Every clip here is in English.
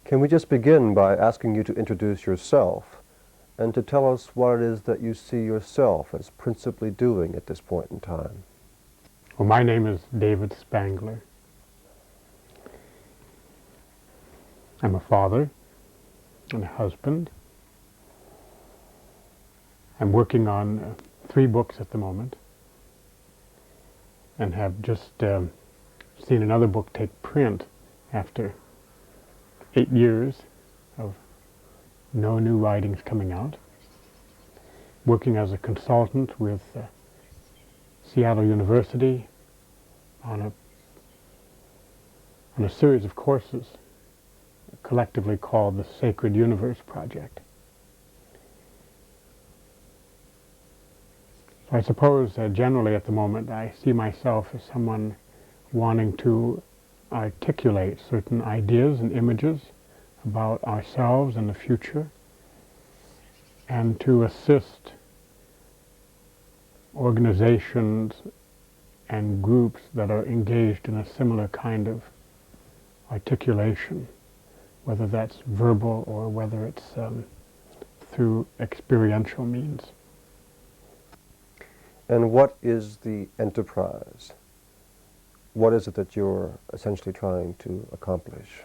Can we just begin by asking you to introduce yourself and to tell us what it is that you see yourself as principally doing at this point in time? Well, my name is David Spangler. I'm a father and a husband. I'm working on 3 books at the moment and have just seen another book take print after 8 years of no new writings coming out. Working as a consultant with Seattle University on a series of courses collectively called the Sacred Universe Project. So I suppose generally at the moment I see myself as someone wanting to articulate certain ideas and images about ourselves and the future, and to assist organizations and groups that are engaged in a similar kind of articulation, whether that's verbal or whether it's through experiential means. And what is the enterprise? What is it that you're essentially trying to accomplish?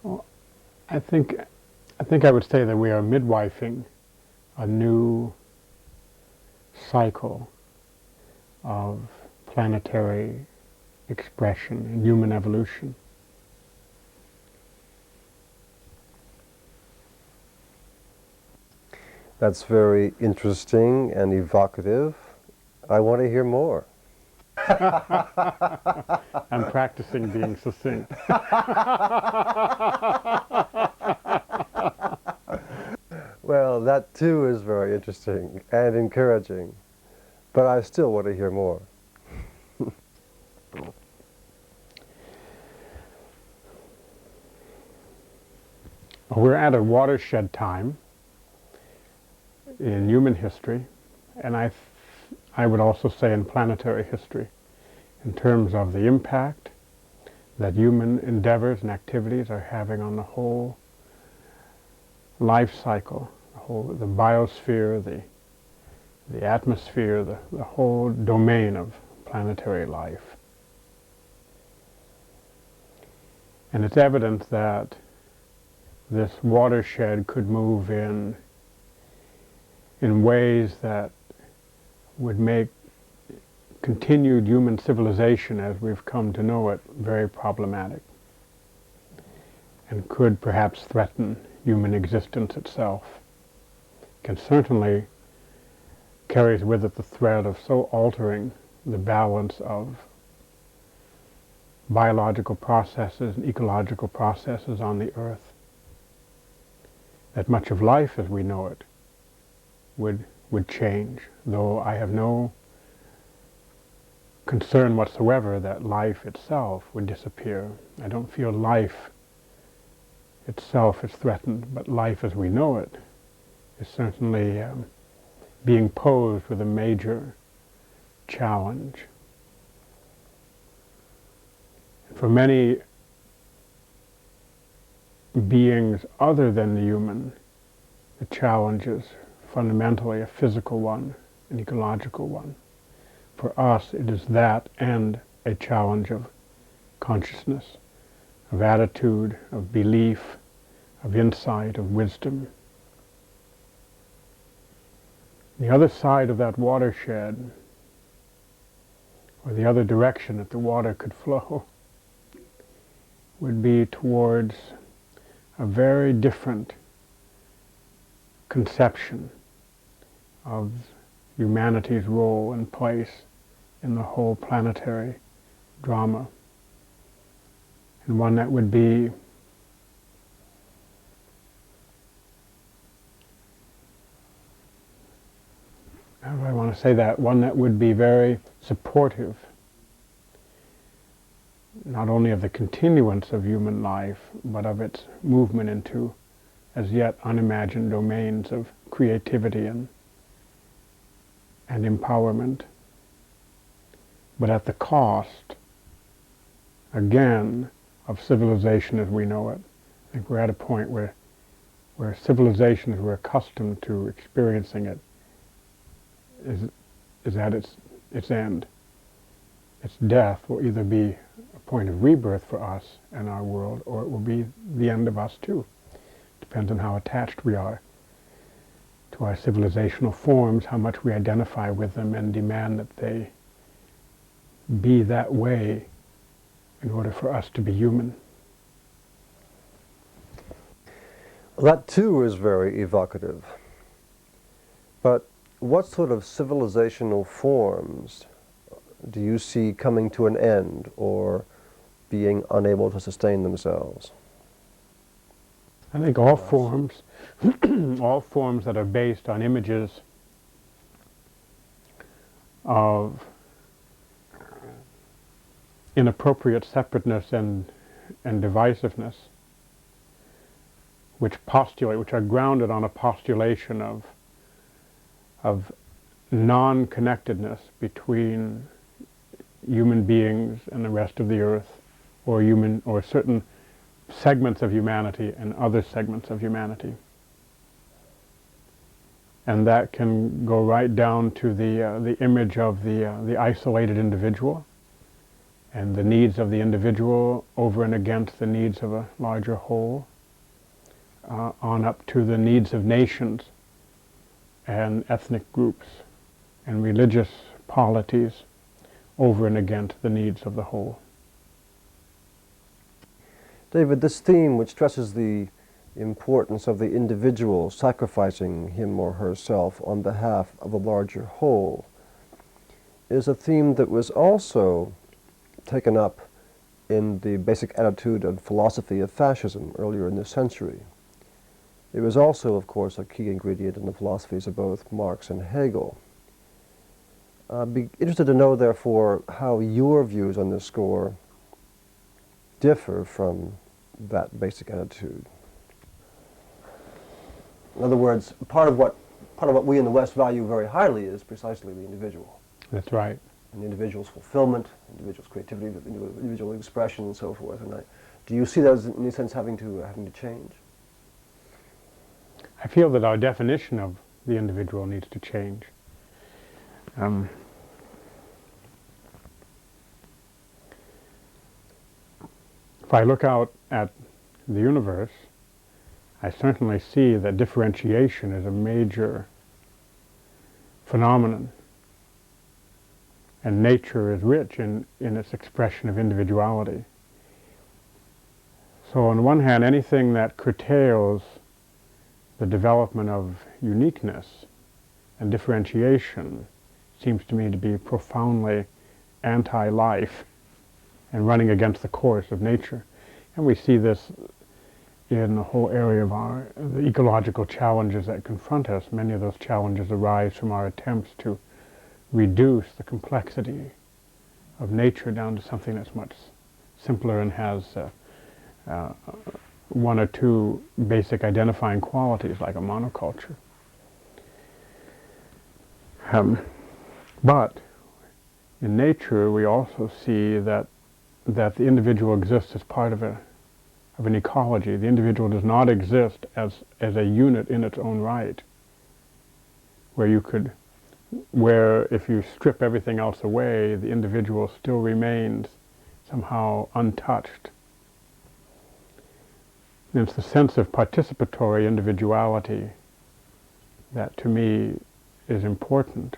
Well, I think I would say that we are midwifing a new cycle of planetary expression and human evolution. That's very interesting and evocative. I want to hear more. I'm practicing being succinct. Well, that too is very interesting and encouraging, but I still want to hear more. We're at a watershed time in human history, and I would also say in planetary history, in terms of the impact that human endeavors and activities are having on the whole life cycle, the biosphere, the atmosphere, the whole domain of planetary life. And it's evident that this watershed could move in ways that would make continued human civilization as we've come to know it very problematic, and could perhaps threaten human existence itself. Can certainly carries with it the threat of so altering the balance of biological processes and ecological processes on the earth that much of life as we know it would change, though I have no concern whatsoever that life itself would disappear. I don't feel life itself is threatened, but life as we know it is certainly being posed with a major challenge. For many beings other than the human, the challenge is fundamentally a physical one, an ecological one. For us, it is that and a challenge of consciousness, of attitude, of belief, of insight, of wisdom. The other side of that watershed, or the other direction that the water could flow, would be towards a very different conception of humanity's role and place in the whole planetary drama, and one that would be how do I want to say that? One that would be very supportive, not only of the continuance of human life, but of its movement into as yet unimagined domains of creativity and empowerment, but at the cost, again, of civilization as we know it. I think we're at a point where civilization as we're accustomed to experiencing it is at its end. Its death will either be a point of rebirth for us and our world, or it will be the end of us too. Depends on how attached we are to our civilizational forms, how much we identify with them and demand that they be that way in order for us to be human. That too is very evocative. But what sort of civilizational forms do you see coming to an end or being unable to sustain themselves? I think all forms, all forms that are based on images of inappropriate separateness and divisiveness, which are grounded on a postulation of non-connectedness between human beings and the rest of the earth, or certain segments of humanity and other segments of humanity. And that can go right down to the image of the isolated individual and the needs of the individual over and against the needs of a larger whole, on up to the needs of nations and ethnic groups and religious polities over and against the needs of the whole. David, this theme which stresses the importance of the individual sacrificing him or herself on behalf of a larger whole is a theme that was also taken up in the basic attitude and philosophy of fascism earlier in this century. It was also, of course, a key ingredient in the philosophies of both Marx and Hegel. I'd be interested to know, therefore, how your views on this score differ from that basic attitude. In other words, part of what we in the West value very highly is precisely the individual. That's right. And the individual's fulfillment, individual's creativity, individual expression, and so forth. And do you see those, in any sense, having to change? I feel that our definition of the individual needs to change. If I look out at the universe, I certainly see that differentiation is a major phenomenon, and nature is rich in its expression of individuality. So on one hand, anything that curtails the development of uniqueness and differentiation seems to me to be profoundly anti-life and running against the course of nature. And we see this in the whole area of the ecological challenges that confront us. Many of those challenges arise from our attempts to reduce the complexity of nature down to something that's much simpler and has one or two basic identifying qualities, like a monoculture. But in nature, we also see that the individual exists as part of an ecology. The individual does not exist as a unit in its own right, where if you strip everything else away, the individual still remains somehow untouched. And it's the sense of participatory individuality that to me is important,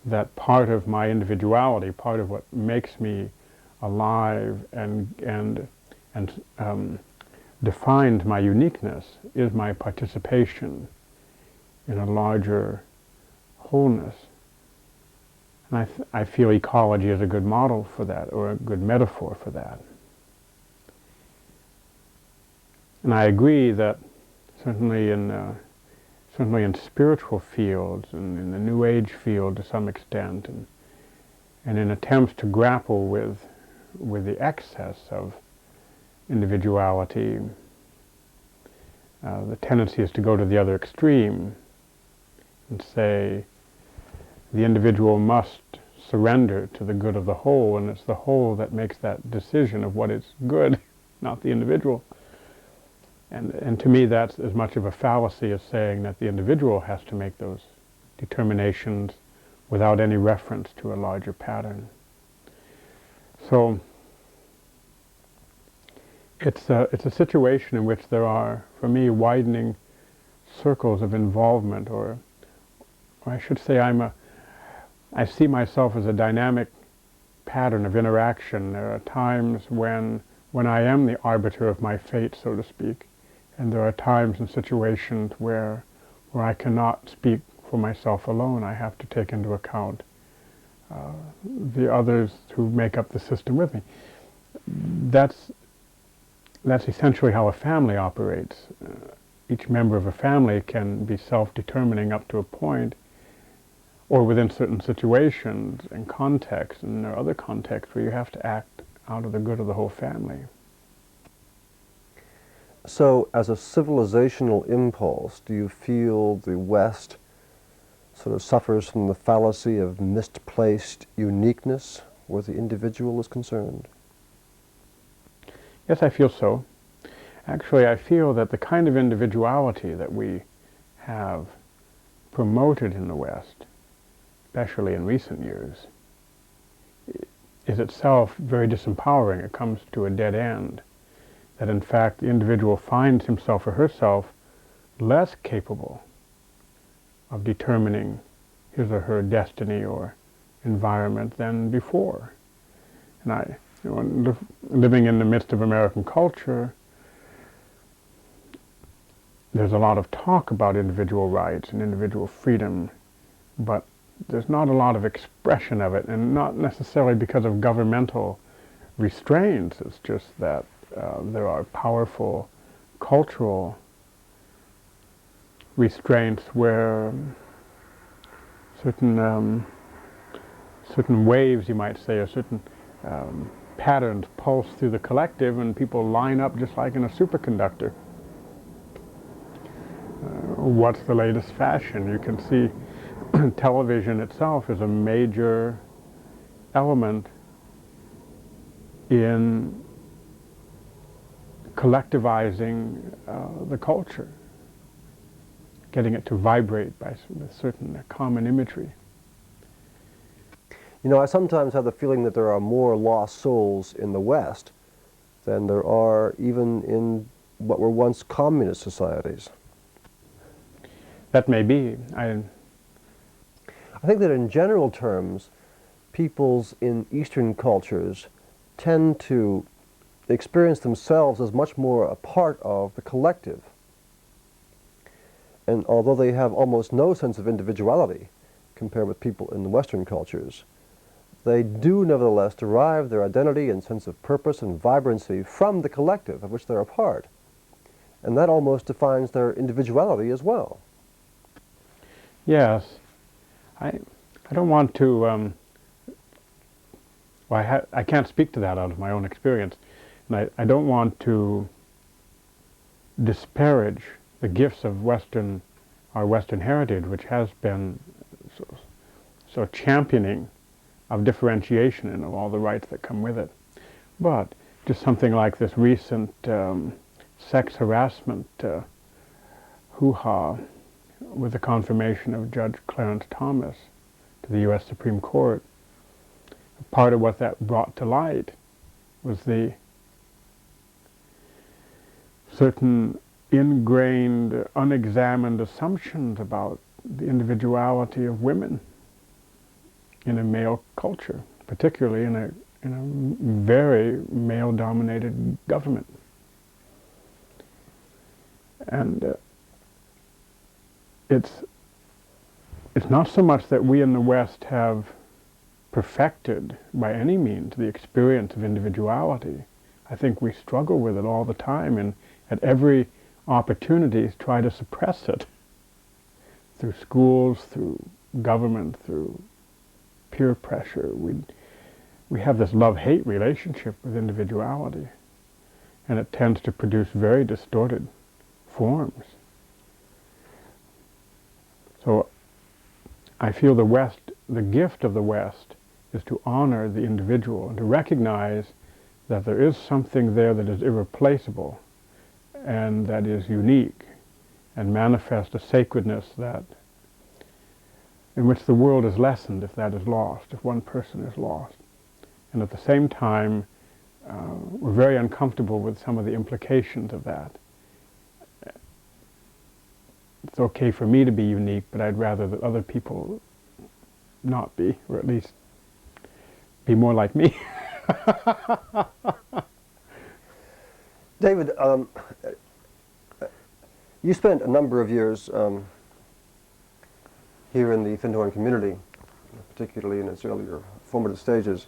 that part of my individuality, part of what makes me alive and defines my uniqueness is my participation in a larger wholeness. And I feel ecology is a good model for that, or a good metaphor for that. And I agree that certainly in spiritual fields and in the New Age field to some extent, and in attempts to grapple with the excess of individuality, the tendency is to go to the other extreme and say the individual must surrender to the good of the whole, and it's the whole that makes that decision of what is good, not the individual. And to me, that's as much of a fallacy as saying that the individual has to make those determinations without any reference to a larger pattern. So it's a situation in which there are, for me, widening circles of involvement, or I should say I see myself as a dynamic pattern of interaction. There are times when I am the arbiter of my fate, so to speak, and there are times and situations where I cannot speak for myself alone. I have to take into account the others who make up the system with me. That's essentially how a family operates. Each member of a family can be self-determining up to a point, or within certain situations and contexts, and there are other contexts where you have to act out of the good of the whole family. So, as a civilizational impulse, do you feel the West sort of suffers from the fallacy of misplaced uniqueness where the individual is concerned? Yes, I feel so. Actually, I feel that the kind of individuality that we have promoted in the West, especially in recent years, is itself very disempowering. It comes to a dead end. That in fact the individual finds himself or herself less capable of determining his or her destiny or environment than before. And living in the midst of American culture, there's a lot of talk about individual rights and individual freedom, but there's not a lot of expression of it, and not necessarily because of governmental restraints. It's just that there are powerful cultural restraints where certain waves, you might say, or certain patterns pulse through the collective, and people line up just like in a superconductor. What's the latest fashion? You can see television itself is a major element in collectivizing the culture, getting it to vibrate with certain common imagery. You know, I sometimes have the feeling that there are more lost souls in the West than there are even in what were once communist societies. That may be. I think that in general terms, peoples in Eastern cultures tend to experience themselves as much more a part of the collective. And although they have almost no sense of individuality compared with people in the Western cultures, they do nevertheless derive their identity and sense of purpose and vibrancy from the collective of which they're a part. And that almost defines their individuality as well. Yes. I don't want to, I can't speak to that out of my own experience. And I don't want to disparage the gifts of our Western heritage, which has been so championing of differentiation and of all the rights that come with it. But just something like this recent sex harassment hoo-ha with the confirmation of Judge Clarence Thomas to the U.S. Supreme Court, part of what that brought to light was the certain ingrained, unexamined assumptions about the individuality of women in a male culture, particularly in a very male-dominated government. And it's not so much that we in the West have perfected by any means the experience of individuality. I think we struggle with it all the time, and at every opportunity try to suppress it through schools, through government, through peer pressure. We have this love-hate relationship with individuality, and it tends to produce very distorted forms. So I feel the West, the gift of the West, is to honor the individual and to recognize that there is something there that is irreplaceable and that is unique and manifest a sacredness that in which the world is lessened if that is lost, if one person is lost. And at the same time, we're very uncomfortable with some of the implications of that. It's okay for me to be unique, but I'd rather that other people not be, or at least be more like me. David, you spent a number of years here in the Findhorn community, particularly in its earlier formative stages.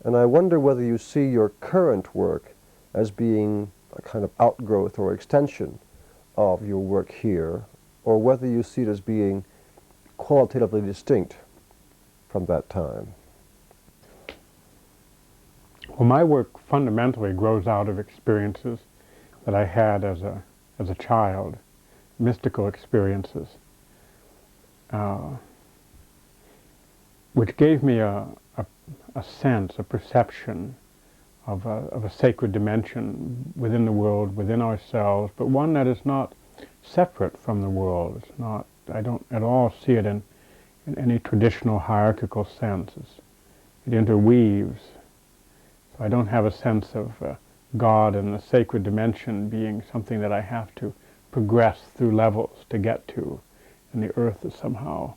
And I wonder whether you see your current work as being a kind of outgrowth or extension of your work here, or whether you see it as being qualitatively distinct from that time. Well, my work fundamentally grows out of experiences that I had as a child, mystical experiences, which gave me a sense, a perception of a sacred dimension within the world, within ourselves, but one that is not separate from the world. It's not, I don't at all see it in any traditional hierarchical sense. It interweaves. So I don't have a sense of God and the sacred dimension being something that I have to progress through levels to get to, and the earth is somehow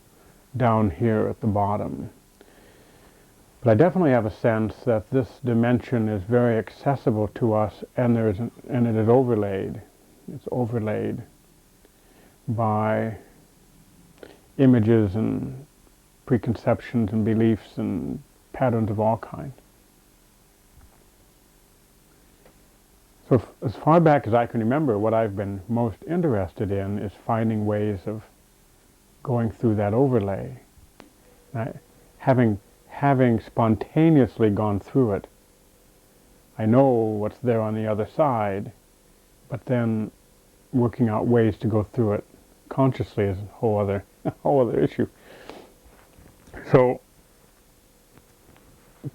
down here at the bottom. But I definitely have a sense that this dimension is very accessible to us, and it is overlaid. It's overlaid by images and preconceptions and beliefs and patterns of all kinds. So as far back as I can remember, what I've been most interested in is finding ways of going through that overlay. Having spontaneously gone through it, I know what's there on the other side, but then working out ways to go through it consciously is a whole other issue. So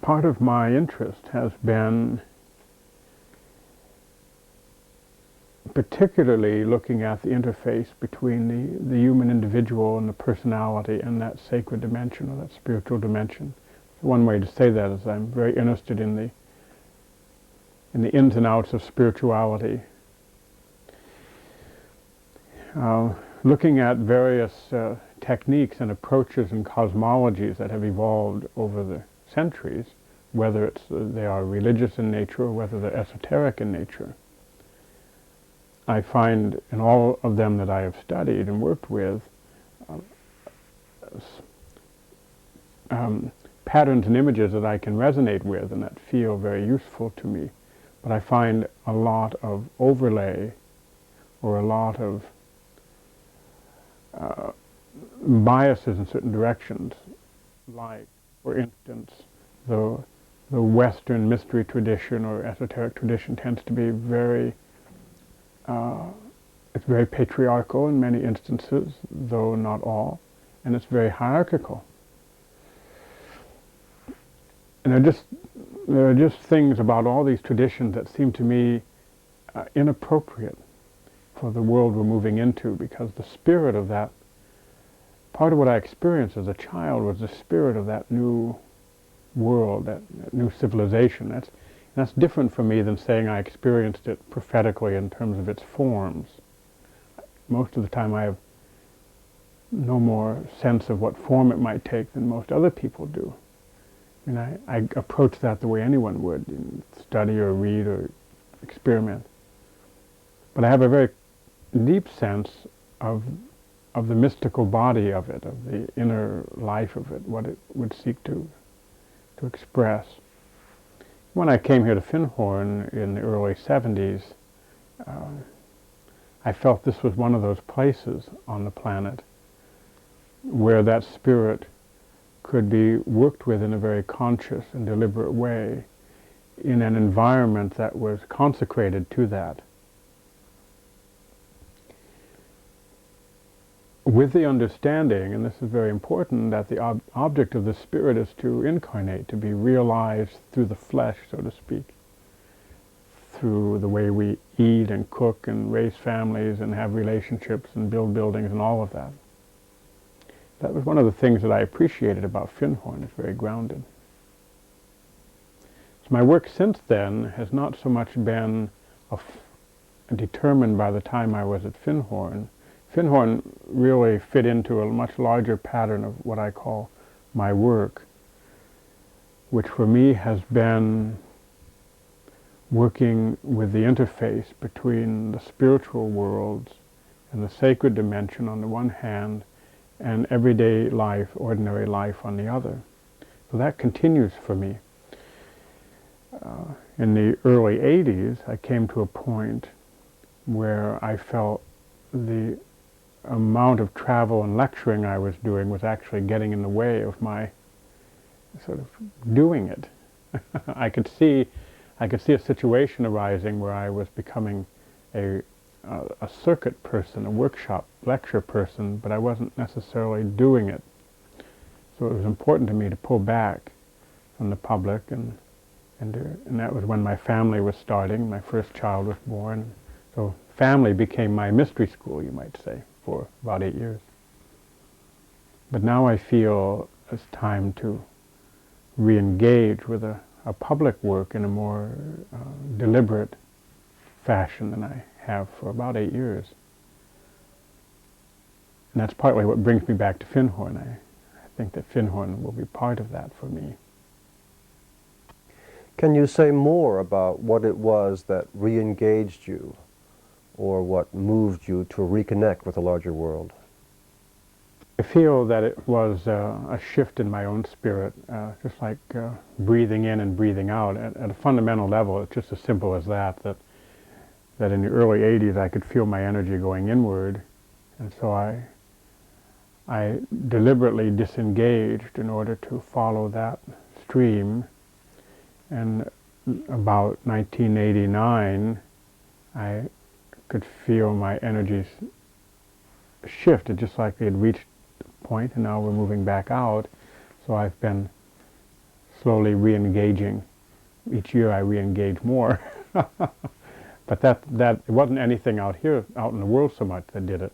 part of my interest has been particularly looking at the interface between the human individual and the personality and that sacred dimension or that spiritual dimension. One way to say that is I'm very interested in the ins and outs of spirituality. Looking at various techniques and approaches and cosmologies that have evolved over the centuries, whether they are religious in nature or whether they're esoteric in nature. I find in all of them that I have studied and worked with patterns and images that I can resonate with and that feel very useful to me. But I find a lot of overlay or a lot of biases in certain directions, like, for instance, the Western mystery tradition or esoteric tradition tends to be it's very patriarchal in many instances, though not all, and it's very hierarchical. And there are just things about all these traditions that seem to me inappropriate for the world we're moving into, because the spirit of that, part of what I experienced as a child was the spirit of that new world, that new civilization. That's different for me than saying I experienced it prophetically in terms of its forms. Most of the time I have no more sense of what form it might take than most other people do. And I approach that the way anyone would, study or read or experiment. But I have a very deep sense of the mystical body of it, of the inner life of it, what it would seek to express. When I came here to Findhorn in the early 70s, I felt this was one of those places on the planet where that spirit could be worked with in a very conscious and deliberate way in an environment that was consecrated to that. with the understanding, and this is very important, that the object of the spirit is to incarnate, to be realized through the flesh, so to speak, through the way we eat and cook and raise families and have relationships and build buildings and all of that. That was one of the things that I appreciated about Findhorn. It's very grounded. So my work since then has not so much been determined by the time I was at Findhorn. Findhorn really fit into a much larger pattern of what I call my work, which for me has been working with the interface between the spiritual worlds and the sacred dimension on the one hand, and everyday life, ordinary life on the other. So that continues for me. In the early 80s, I came to a point where I felt the amount of travel and lecturing I was doing was actually getting in the way of my sort of doing it. I could see a situation arising where I was becoming a circuit person, a workshop lecture person, but I wasn't necessarily doing it. So it was important to me to pull back from the public, and that was when my family was starting. My first child was born. So family became my mystery school, you might say, for about 8 years. But now I feel it's time to re-engage with a public work in a more deliberate fashion than I have for about 8 years. And that's partly what brings me back to Findhorn. I think that Findhorn will be part of that for me. Can you say more about what it was that re-engaged you, or what moved you to reconnect with the larger world? I feel that it was a shift in my own spirit, just like breathing in and breathing out. At a fundamental level, it's just as simple as that in the early 80s I could feel my energy going inward, and so I deliberately disengaged in order to follow that stream. And about 1989, I could feel my energies shifted, just like they had reached a point, and now we're moving back out. So I've been slowly re-engaging. Each year I re-engage more. But that it wasn't anything out in the world so much that did it.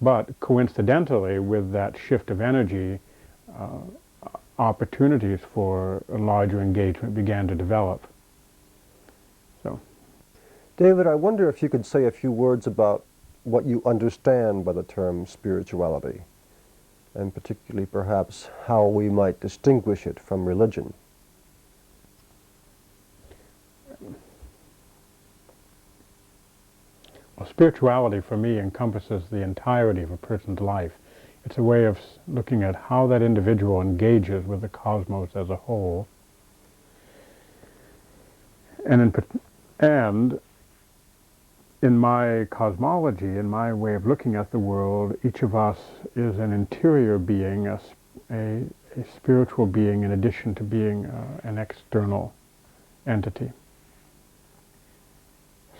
But coincidentally, with that shift of energy, opportunities for a larger engagement began to develop. So, David, I wonder if you could say a few words about what you understand by the term spirituality, and particularly perhaps how we might distinguish it from religion. Well, spirituality for me encompasses the entirety of a person's life. It's a way of looking at how that individual engages with the cosmos as a whole. And in my cosmology, in my way of looking at the world, each of us is an interior being, a spiritual being, in addition to being an external entity.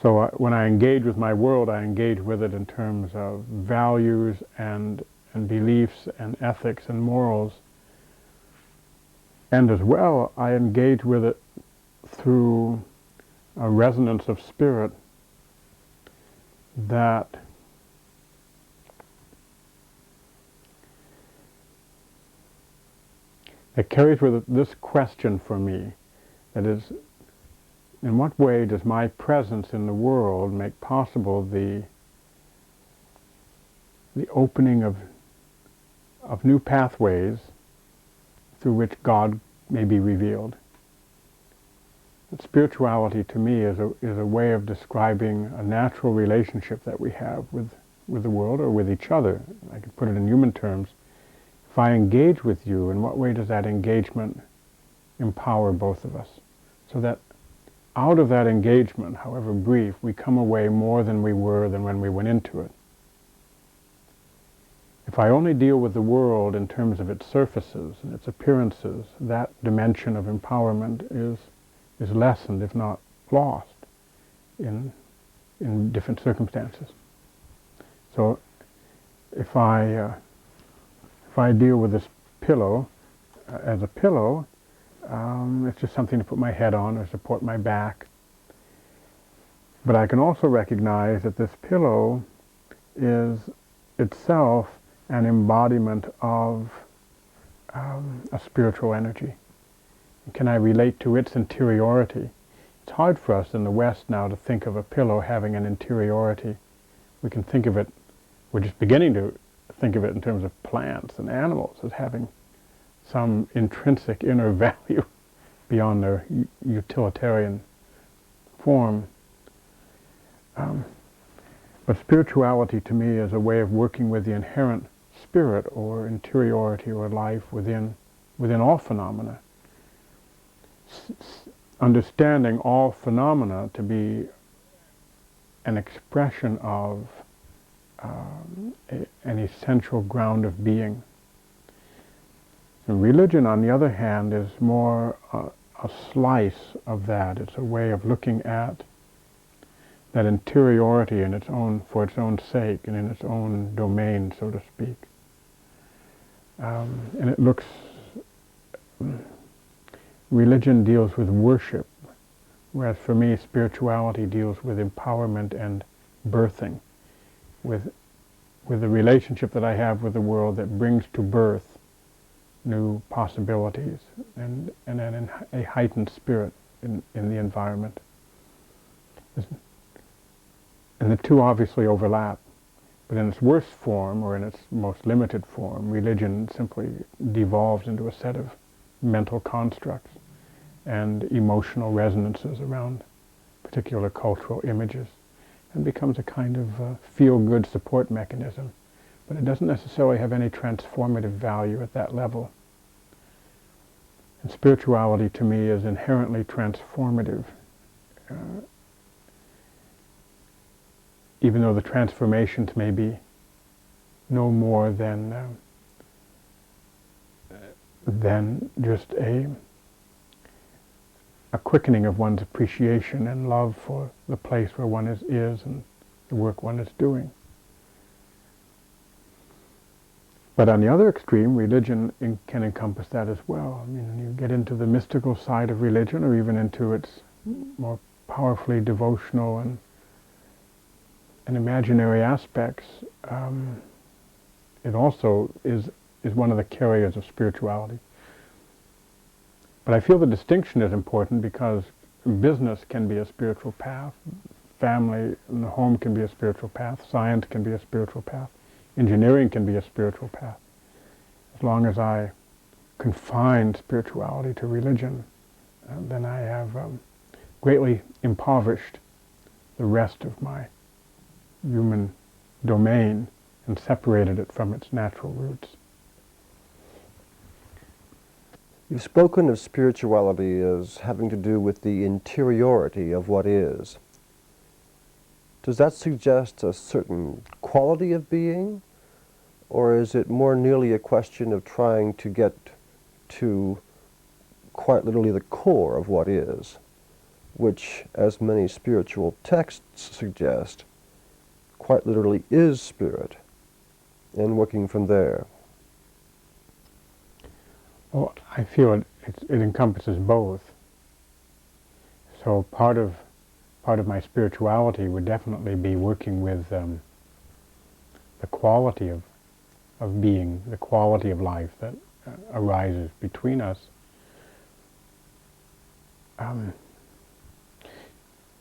So when I engage with my world, I engage with it in terms of values and beliefs and ethics and morals. And as well, I engage with it through a resonance of spirit that carries with it this question for me, that is, in what way does my presence in the world make possible the opening of new pathways through which God may be revealed? And spirituality to me is a way of describing a natural relationship that we have with the world or with each other. I could put it in human terms. If I engage with you, in what way does that engagement empower both of us? So that out of that engagement, however brief, we come away more than we were than when we went into it. If I only deal with the world in terms of its surfaces and its appearances, that dimension of empowerment is lessened, if not lost, in different circumstances. So if I deal with this pillow as a pillow, it's just something to put my head on or support my back. But I can also recognize that this pillow is itself an embodiment of a spiritual energy. Can I relate to its interiority? It's hard for us in the West now to think of a pillow having an interiority. We can think of it, we're just beginning to think of it in terms of plants and animals as having some intrinsic inner value beyond their utilitarian form. But spirituality to me is a way of working with the inherent spirit or interiority or life within all phenomena. Understanding all phenomena to be an expression of an essential ground of being. And religion, on the other hand, is more a slice of that. It's a way of looking at that interiority in its own, for its own sake and in its own domain, so to speak. And it looks, religion deals with worship, whereas for me spirituality deals with empowerment and birthing, with the relationship that I have with the world that brings to birth new possibilities and a heightened spirit in the environment. And the two obviously overlap, but in its worst form, or in its most limited form, religion simply devolves into a set of mental constructs and emotional resonances around particular cultural images, and becomes a kind of feel-good support mechanism. But it doesn't necessarily have any transformative value at that level. And spirituality to me is inherently transformative, even though the transformations may be no more than just a quickening of one's appreciation and love for the place where one is and the work one is doing. But on the other extreme, religion can encompass that as well. I mean, when you get into the mystical side of religion, or even into its more powerfully devotional and imaginary aspects, it also is one of the carriers of spirituality. But I feel the distinction is important because business can be a spiritual path, family and the home can be a spiritual path, science can be a spiritual path, engineering can be a spiritual path. As long as I confine spirituality to religion, then I have greatly impoverished the rest of my human domain and separated it from its natural roots. You've spoken of spirituality as having to do with the interiority of what is. Does that suggest a certain quality of being, or is it more nearly a question of trying to get to quite literally the core of what is, which, as many spiritual texts suggest, quite literally is spirit, and working from there? Well, I feel it encompasses both. So part of my spirituality would definitely be working with the quality of being, the quality of life that arises between us.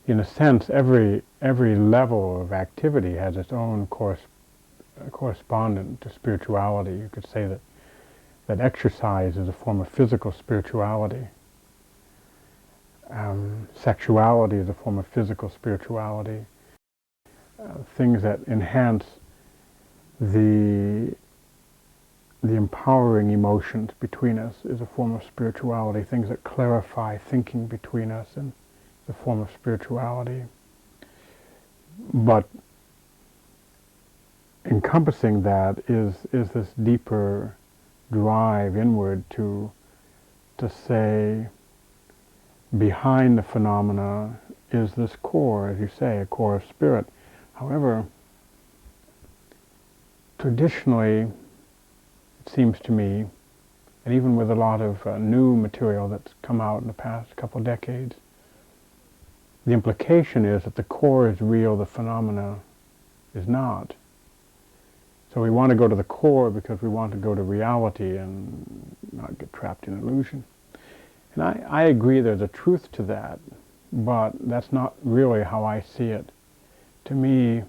In a sense, every level of activity has its own correspondent to spirituality. You could say that exercise is a form of physical spirituality. Sexuality is a form of physical spirituality. Things that enhance the empowering emotions between us is a form of spirituality. Things that clarify thinking between us is a form of spirituality. But encompassing that is this deeper drive inward to say, behind the phenomena is this core, as you say, a core of spirit. However, traditionally, it seems to me, and even with a lot of new material that's come out in the past couple decades, the implication is that the core is real, the phenomena is not. So we want to go to the core because we want to go to reality and not get trapped in illusion. And I agree there's a truth to that, but that's not really how I see it. To me,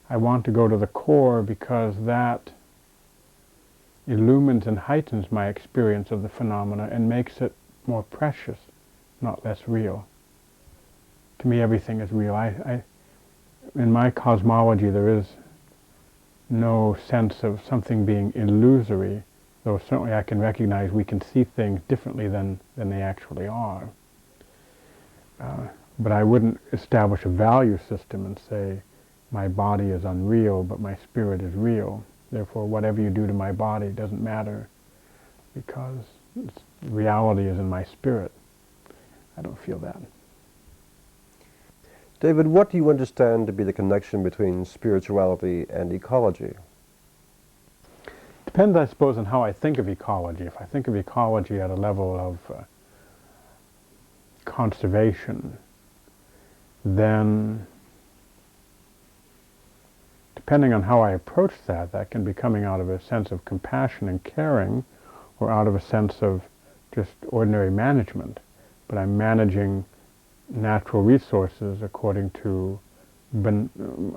I want to go to the core because that illumines and heightens my experience of the phenomena and makes it more precious, not less real. To me, everything is real. In my cosmology, there is no sense of something being illusory, though certainly I can recognize we can see things differently than they actually are. But I wouldn't establish a value system and say, my body is unreal, but my spirit is real. Therefore, whatever you do to my body doesn't matter because reality is in my spirit. I don't feel that. David, what do you understand to be the connection between spirituality and ecology? Depends, I suppose, on how I think of ecology. If I think of ecology at a level of conservation, then depending on how I approach that, that can be coming out of a sense of compassion and caring or out of a sense of just ordinary management. But I'm managing natural resources according to a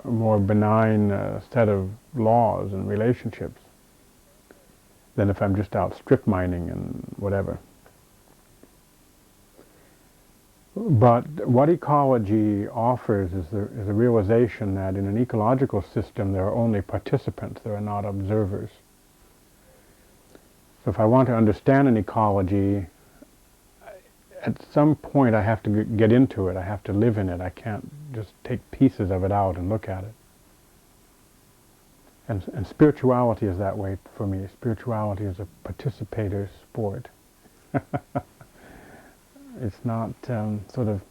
more benign set of laws and relationships than if I'm just out strip mining and whatever. But what ecology offers is a realization that in an ecological system there are only participants, there are not observers. So if I want to understand an ecology, at some point I have to get into it, I have to live in it, I can't just take pieces of it out and look at it. And spirituality is that way for me. Spirituality is a participator sport. It's not sort of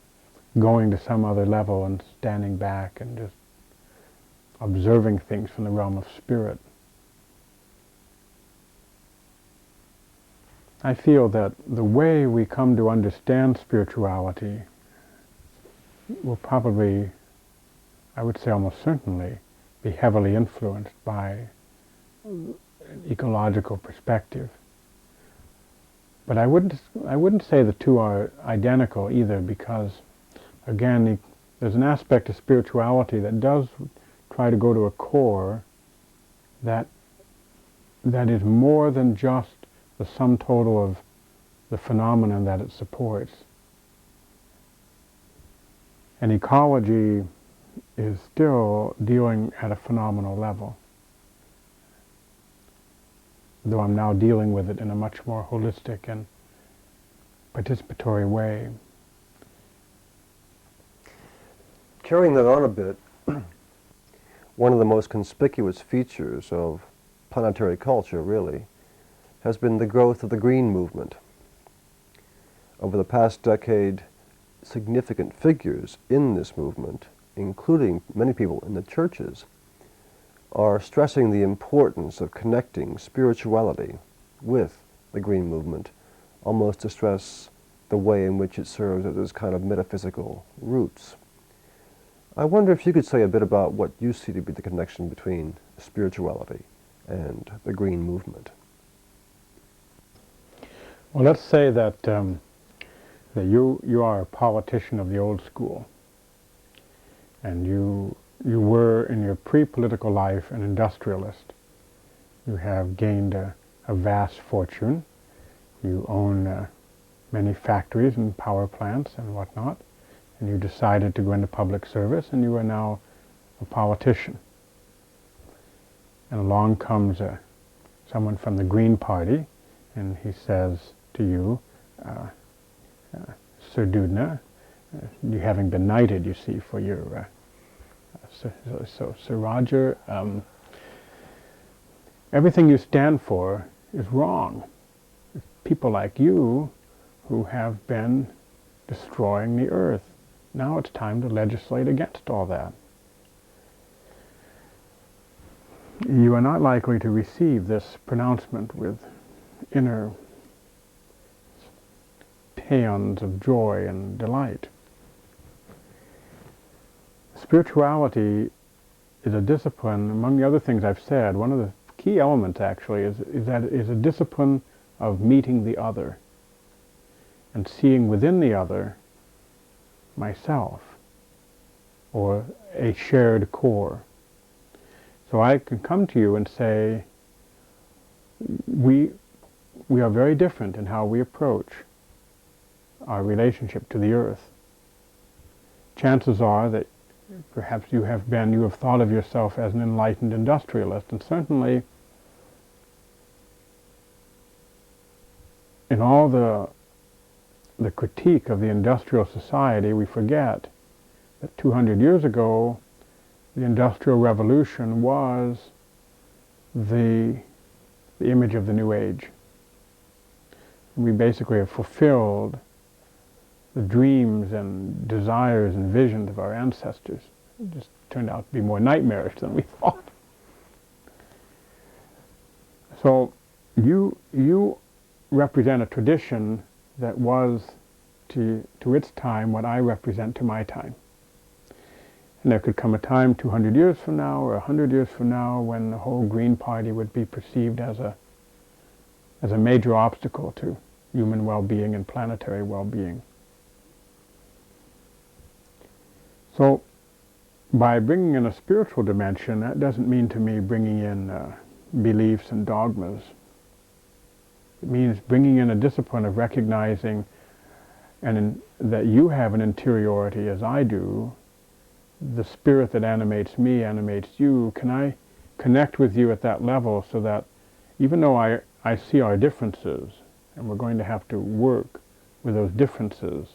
going to some other level and standing back and just observing things from the realm of spirit. I feel that the way we come to understand spirituality will probably, I would say almost certainly, be heavily influenced by an ecological perspective. But I wouldn't say the two are identical either, because again, there's an aspect of spirituality that does try to go to a core that is more than just the sum total of the phenomenon that it supports. And ecology is still dealing at a phenomenal level, though I'm now dealing with it in a much more holistic and participatory way. Carrying that on a bit, one of the most conspicuous features of planetary culture, really, has been the growth of the green movement. Over the past decade, significant figures in this movement, including many people in the churches, are stressing the importance of connecting spirituality with the green movement, almost to stress the way in which it serves as kind of metaphysical roots. I wonder if you could say a bit about what you see to be the connection between spirituality and the green movement. Well, let's say that you are a politician of the old school, and you were in your pre-political life an industrialist. You have gained a vast fortune. You own many factories and power plants and whatnot, and you decided to go into public service, and you are now a politician. And along comes someone from the Green Party, and he says to you, Sir Doudna, you having been knighted, you see, for your Sir Roger, everything you stand for is wrong. It's people like you who have been destroying the earth. Now it's time to legislate against all that. you are not likely to receive this pronouncement with inner paeans of joy and delight. Spirituality is a discipline. Among the other things I've said, one of the key elements actually is that it is a discipline of meeting the other and seeing within the other myself or a shared core. So I can come to you and say, we are very different in how we approach our relationship to the earth. Chances are that perhaps you have thought of yourself as an enlightened industrialist, and certainly in all the critique of the industrial society, we forget that 200 years ago, the Industrial Revolution was the image of the New Age. We basically have fulfilled the dreams and desires and visions of our ancestors. It just turned out to be more nightmarish than we thought. So you represent a tradition that was to its time what I represent to my time. And there could come a time 200 years from now or 100 years from now when the whole Green Party would be perceived as a major obstacle to human well-being and planetary well-being. So by bringing in a spiritual dimension, that doesn't mean to me bringing in beliefs and dogmas. It means bringing in a discipline of recognizing that you have an interiority as I do. The spirit that animates me animates you. Can I connect with you at that level so that even though I see our differences and we're going to have to work with those differences,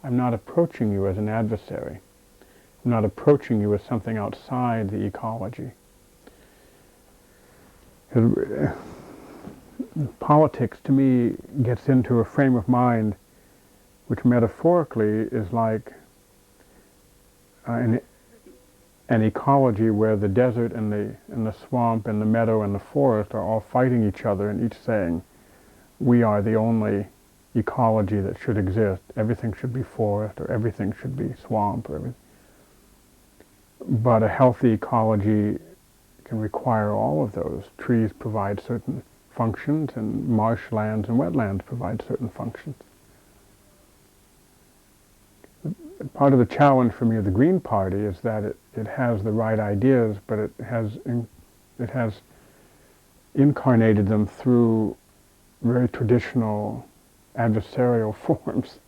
I'm not approaching you as an adversary. I'm not approaching you as something outside the ecology. Politics, to me, gets into a frame of mind which metaphorically is like an ecology where the desert and the swamp and the meadow and the forest are all fighting each other and each saying, we are the only ecology that should exist. Everything should be forest or everything should be swamp or everything. But a healthy ecology can require all of those. Trees provide certain functions and marshlands and wetlands provide certain functions. Part of the challenge for me of the Green Party is that it has the right ideas, but it has incarnated them through very traditional adversarial forms.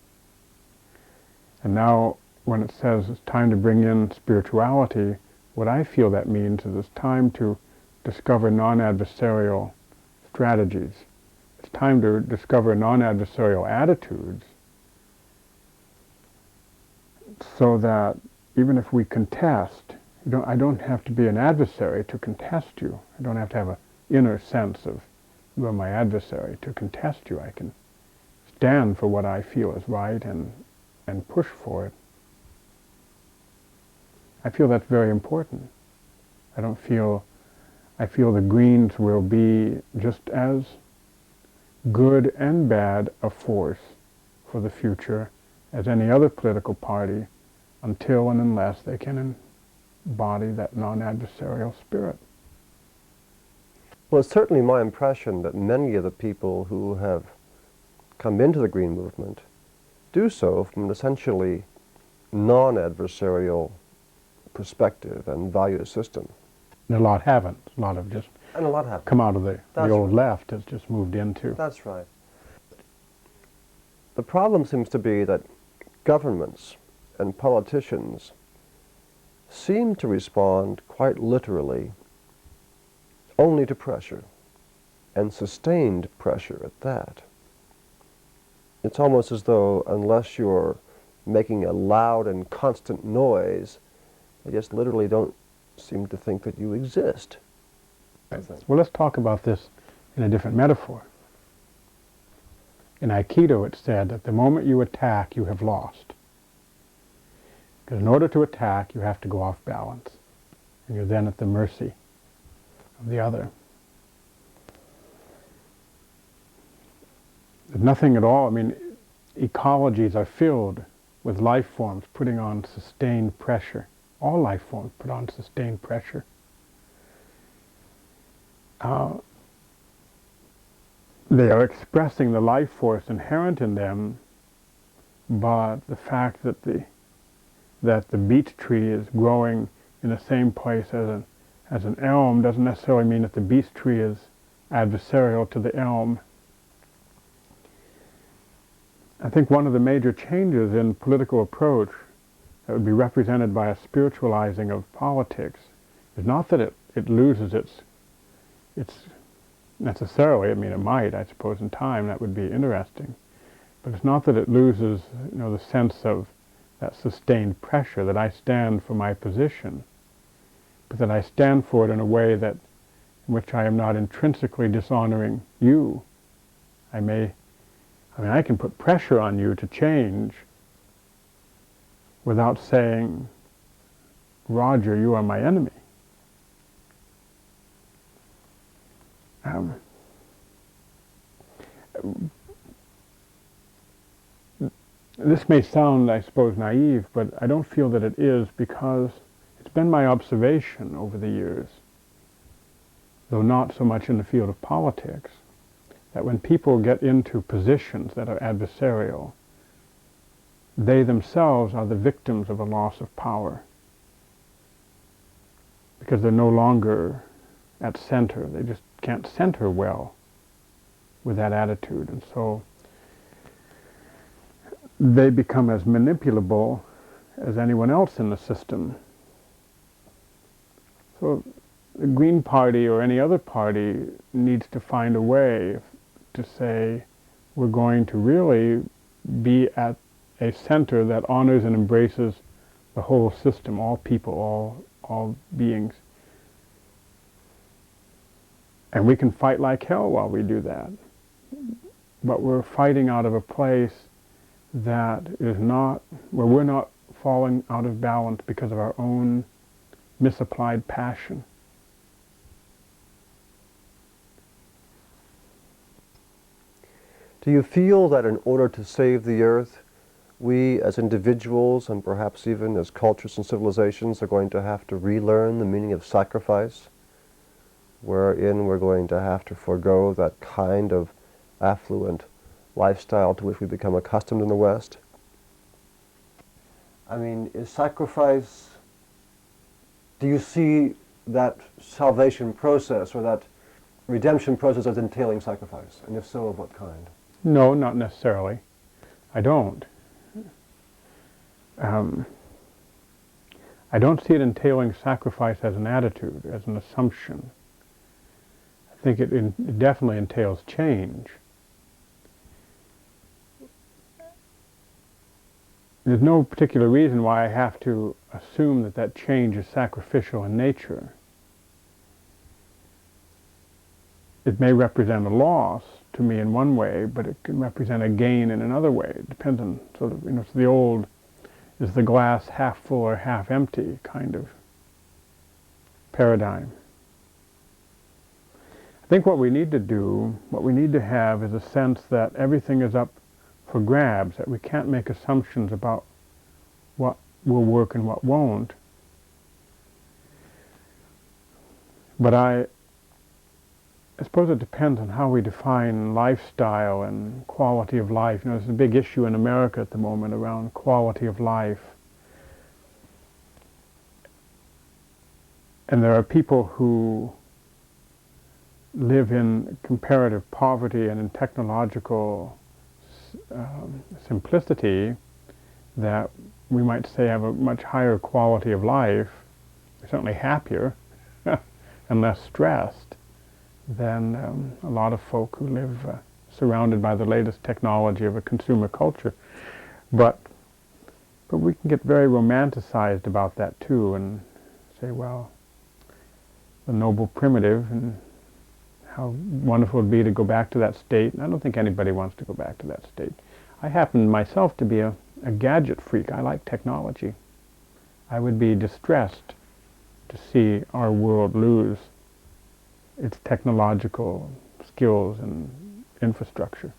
And now when it says it's time to bring in spirituality, what I feel that means is it's time to discover non-adversarial strategies. It's time to discover non-adversarial attitudes so that even if we contest, I don't have to be an adversary to contest you. I don't have to have an inner sense of you are my adversary to contest you. I can stand for what I feel is right and push for it. I feel that's very important. I feel the Greens will be just as good and bad a force for the future as any other political party until and unless they can embody that non-adversarial spirit. Well, it's certainly my impression that many of the people who have come into the Green Movement do so from an essentially non-adversarial perspective and value system. And a lot haven't. A lot have just come out of the old left, has just moved into. That's right. The problem seems to be that governments and politicians seem to respond quite literally only to pressure, and sustained pressure at that. It's almost as though unless you're making a loud and constant noise, they just literally don't seem to think that you exist. Well, let's talk about this in a different metaphor. In Aikido, it's said that the moment you attack, you have lost. Because in order to attack, you have to go off balance. And you're then at the mercy of the other. There's nothing at all, I mean, ecologies are filled with life forms putting on sustained pressure. All life forms put on sustained pressure. They are expressing the life force inherent in them, but the fact that the beech tree is growing in the same place as an elm doesn't necessarily mean that the beech tree is adversarial to the elm. I think one of the major changes in political approach that would be represented by a spiritualizing of politics is not that it loses its necessarily, I mean it might, I suppose in time that would be interesting, but it's not that it loses, you know, the sense of that sustained pressure, that I stand for my position, but that I stand for it in a way that in which I am not intrinsically dishonoring you. I can put pressure on you to change without saying, Roger, you are my enemy. This may sound, I suppose, naive, but I don't feel that it is, because it's been my observation over the years, though not so much in the field of politics, that when people get into positions that are adversarial, they themselves are the victims of a loss of power, because they're no longer at center. They just can't center well with that attitude, and so they become as manipulable as anyone else in the system. So the Green Party or any other party needs to find a way to say, we're going to really be at a center that honors and embraces the whole system, all people, all beings. And we can fight like hell while we do that. But we're fighting out of a place that is not, where we're not falling out of balance because of our own misapplied passion. Do you feel that in order to save the earth, we as individuals and perhaps even as cultures and civilizations are going to have to relearn the meaning of sacrifice, wherein we're going to have to forego that kind of affluent lifestyle to which we become accustomed in the West? I mean, is sacrifice, do you see that salvation process or that redemption process as entailing sacrifice? And if so, of what kind? No, not necessarily. I don't. I don't see it entailing sacrifice as an attitude, as an assumption. I think it definitely entails change. There's no particular reason why I have to assume that that change is sacrificial in nature. It may represent a loss to me in one way, but it can represent a gain in another way. It depends on sort of, it's the old, is the glass half full or half empty kind of paradigm. I think what we need to do, what we need to have is a sense that everything is up for grabs, that we can't make assumptions about what will work and what won't. But I suppose it depends on how we define lifestyle and quality of life. You know, there's a big issue in America at the moment around quality of life. And there are people who live in comparative poverty and in technological simplicity that we might say have a much higher quality of life, certainly happier and less stressed than a lot of folk who live surrounded by the latest technology of a consumer culture. But we can get very romanticized about that too and say, well, the noble primitive, and how wonderful it would be to go back to that state. And I don't think anybody wants to go back to that state. I happen myself to be a gadget freak. I like technology. I would be distressed to see our world lose its technological skills and infrastructure.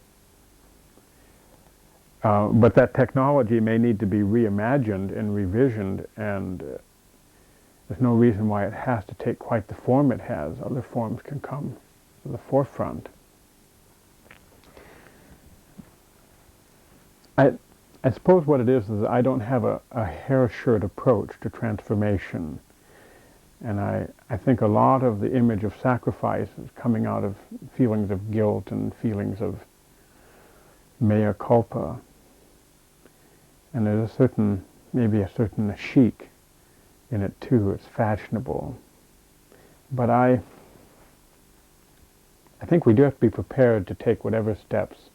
But that technology may need to be reimagined and revisioned, and there's no reason why it has to take quite the form it has. Other forms can come to the forefront. I suppose what it is I don't have a hair-shirt approach to transformation. And I think a lot of the image of sacrifice is coming out of feelings of guilt and feelings of mea culpa. And there's maybe a certain chic in it too. It's fashionable. But I think we do have to be prepared to take whatever steps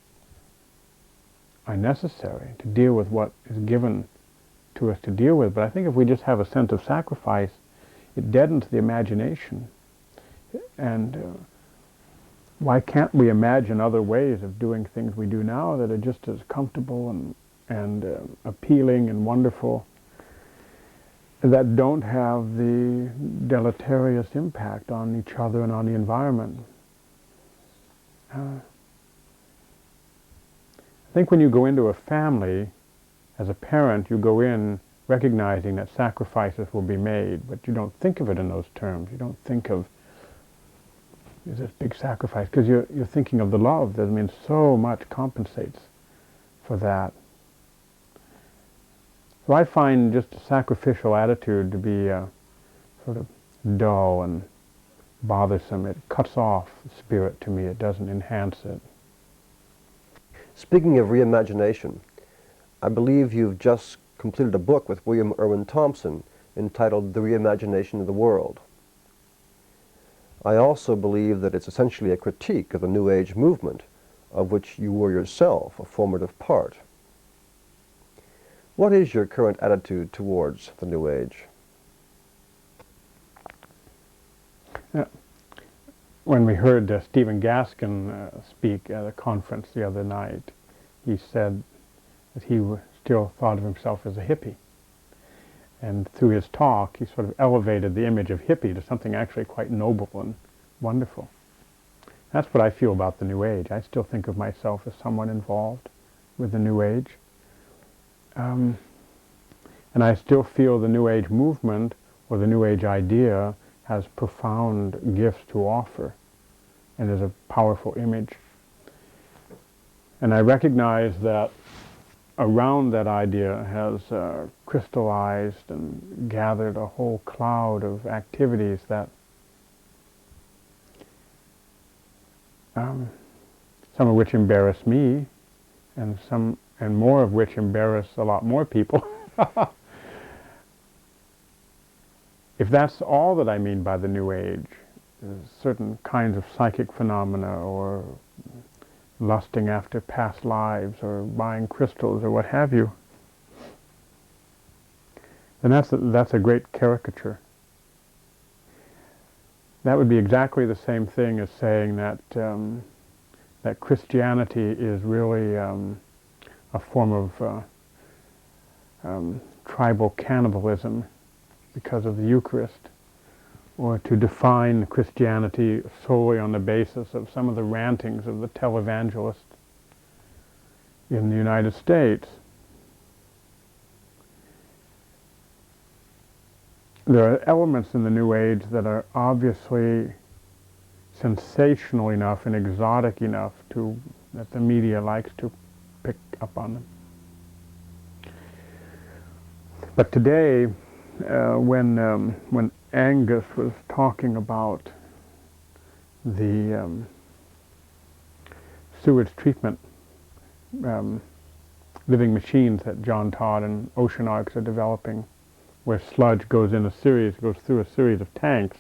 are necessary to deal with what is given to us to deal with. But I think if we just have a sense of sacrifice, it deadens the imagination. And why can't we imagine other ways of doing things we do now that are just as comfortable and appealing and wonderful, that don't have the deleterious impact on each other and on the environment? I think when you go into a family, as a parent, you go in recognizing that sacrifices will be made, but you don't think of it in those terms. You don't think of this big sacrifice, because you're thinking of the love. That means so much compensates for that. So I find just a sacrificial attitude to be sort of dull and bothersome. It cuts off the spirit to me. It doesn't enhance it. Speaking of reimagination, I believe you've just completed a book with William Irwin Thompson entitled The Reimagination of the World. I also believe that it's essentially a critique of the New Age movement, of which you were yourself a formative part. What is your current attitude towards the New Age? When we heard Stephen Gaskin speak at a conference the other night, he said that he still thought of himself as a hippie. And through his talk, he sort of elevated the image of hippie to something actually quite noble and wonderful. That's what I feel about the New Age. I still think of myself as someone involved with the New Age. And I still feel the New Age movement or the New Age idea has profound gifts to offer and is a powerful image. And I recognize that around that idea has crystallized and gathered a whole cloud of activities that some of which embarrass me, and more of which embarrass a lot more people. If that's all that I mean by the New Age, certain kinds of psychic phenomena or lusting after past lives or buying crystals or what have you, then that's a great caricature. That would be exactly the same thing as saying that that Christianity is really a form of tribal cannibalism because of the Eucharist, or to define Christianity solely on the basis of some of the rantings of the televangelists in the United States. There are elements in the New Age that are obviously sensational enough and exotic enough that the media likes to pick up on them. But today, when Angus was talking about the sewage treatment living machines that John Todd and Oceanarks are developing, where sludge goes through a series of tanks,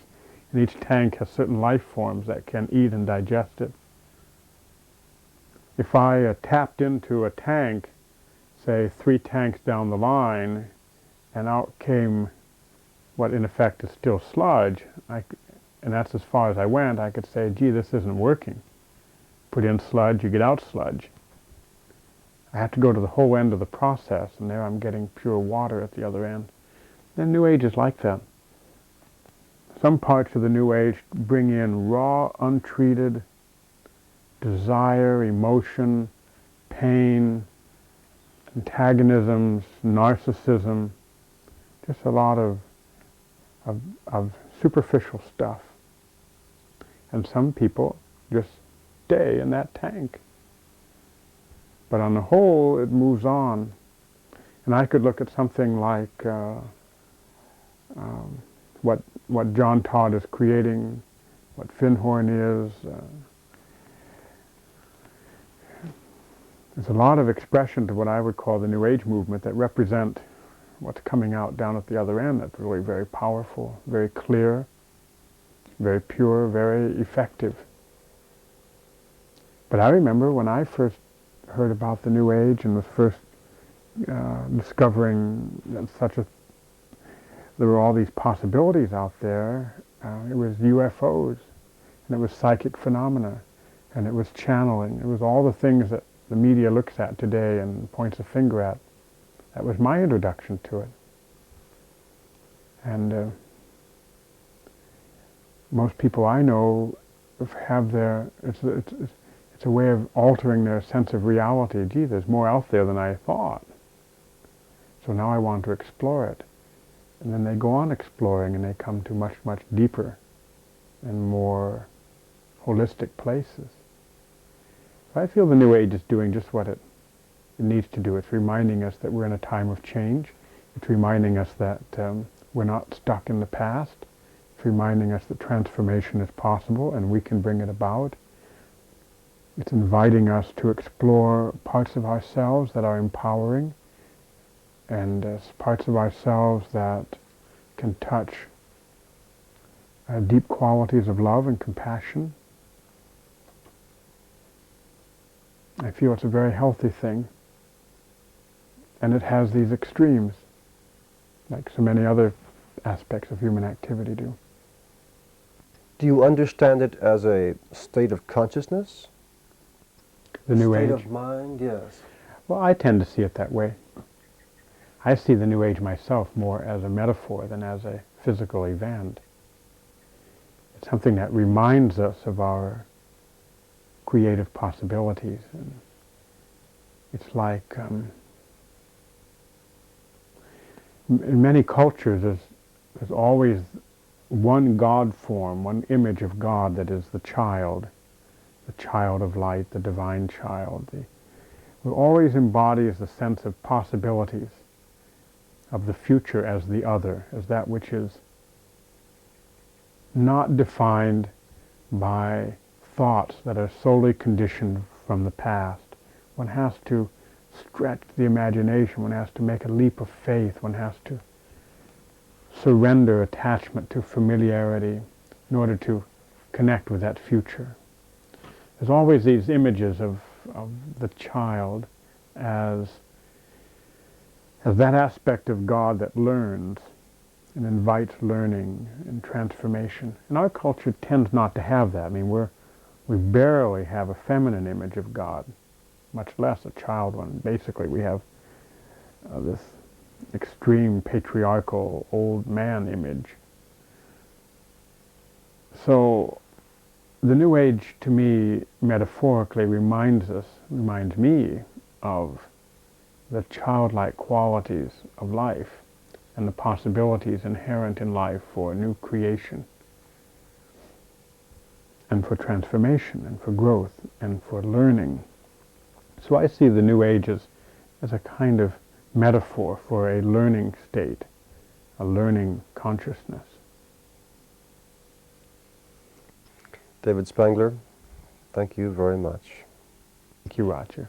and each tank has certain life forms that can eat and digest it. If I tapped into a tank, say 3 tanks down the line, and out came what in effect is still sludge, and that's as far as I went, I could say, gee, this isn't working. Put in sludge, you get out sludge. I have to go to the whole end of the process, and there I'm getting pure water at the other end. And New Age is like that. some parts of the New Age bring in raw, untreated desire, emotion, pain, antagonisms, narcissism, just a lot of superficial stuff. And some people just stay in that tank. But on the whole, it moves on. And I could look at something like what John Todd is creating, what Findhorn is. There's a lot of expression to what I would call the New Age movement that represent what's coming out down at the other end. That's really very powerful, very clear, very pure, very effective. But I remember when I first heard about the New Age and was first discovering that there were all these possibilities out there. It was UFOs, and it was psychic phenomena, and it was channeling. It was all the things that the media looks at today and points a finger at. That was my introduction to it. And most people I know have it's a way of altering their sense of reality. Gee, there's more out there than I thought. So now I want to explore it. And then they go on exploring and they come to much, much deeper and more holistic places. So I feel the New Age is doing just what it needs to do. It's reminding us that we're in a time of change. It's reminding us that we're not stuck in the past. It's reminding us that transformation is possible and we can bring it about. It's inviting us to explore parts of ourselves that are empowering and parts of ourselves that can touch deep qualities of love and compassion. I feel it's a very healthy thing. And it has these extremes, like so many other aspects of human activity do. Do you understand it as a state of consciousness? The New Age? State of mind, yes. Well, I tend to see it that way. I see the New Age myself more as a metaphor than as a physical event. It's something that reminds us of our creative possibilities. And it's like, in many cultures, there's always one God form, one image of God that is the child of light, the divine child. It always embodies the sense of possibilities, of the future as the other, as that which is not defined by thoughts that are solely conditioned from the past. One has to stretch the imagination, one has to make a leap of faith, one has to surrender attachment to familiarity in order to connect with that future. There's always these images of the child as that aspect of God that learns and invites learning and transformation. And our culture tends not to have that. I mean, we barely have a feminine image of God, much less a child one. Basically, we have this extreme patriarchal old man image. So the New Age, to me, metaphorically reminds me of the childlike qualities of life and the possibilities inherent in life for new creation and for transformation and for growth and for learning. So I see the New Age as a kind of metaphor for a learning state, a learning consciousness. David Spangler, thank you very much. Thank you, Roger.